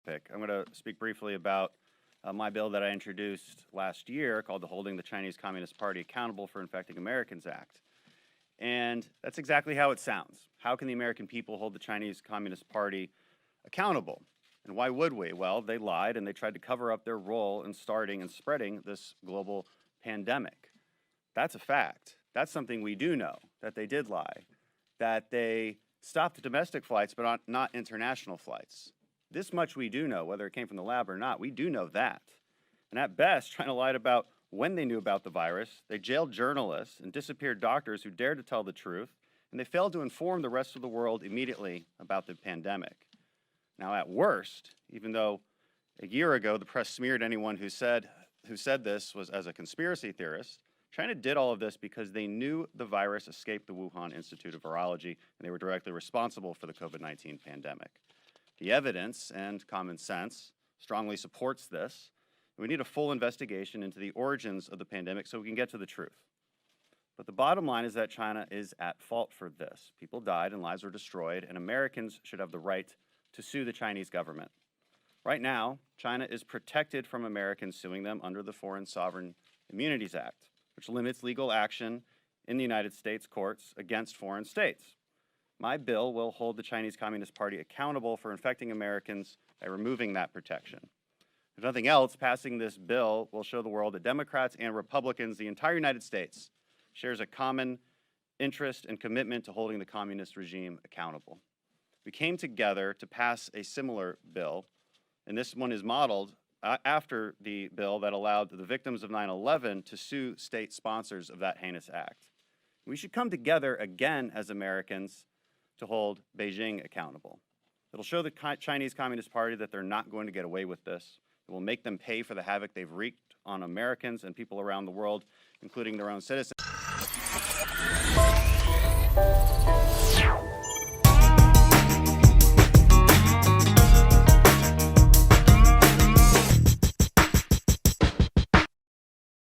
topic. I'm going to speak briefly about my bill that I introduced last year called the Holding the Chinese Communist Party Accountable for Infecting Americans Act. And that's exactly how it sounds. How can the American people hold the Chinese Communist Party accountable? And why would we? Well, they lied and they tried to cover up their role in starting and spreading this global pandemic. That's a fact. That's something we do know, that they did lie, that they stopped domestic flights but not international flights. This much we do know, whether it came from the lab or not, we do know that. And at best, China lied about when they knew about the virus. They jailed journalists and disappeared doctors who dared to tell the truth, and they failed to inform the rest of the world immediately about the pandemic. Now, at worst, even though a year ago the press smeared anyone who said this was as a conspiracy theorist, China did all of this because they knew the virus escaped the Wuhan Institute of Virology, and they were directly responsible for the COVID-19 pandemic. The evidence and common sense strongly supports this. We need a full investigation into the origins of the pandemic so we can get to the truth. But the bottom line is that China is at fault for this. People died and lives were destroyed, and Americans should have the right to sue the Chinese government. Right now, China is protected from Americans suing them under the Foreign Sovereign Immunities Act, which limits legal action in the United States courts against foreign states. My bill will hold the Chinese Communist Party accountable for infecting Americans by removing that protection. If nothing else, passing this bill will show the world that Democrats and Republicans, the entire United States, shares a common interest and commitment to holding the communist regime accountable. We came together to pass a similar bill, and this one is modeled after the bill that allowed the victims of 9/11 to sue state sponsors of that heinous act. We should come together again as Americans to hold Beijing accountable. It'll show the Chinese Communist Party that they're not going to get away with this. It will make them pay for the havoc they've wreaked on Americans and people around the world, including their own citizens.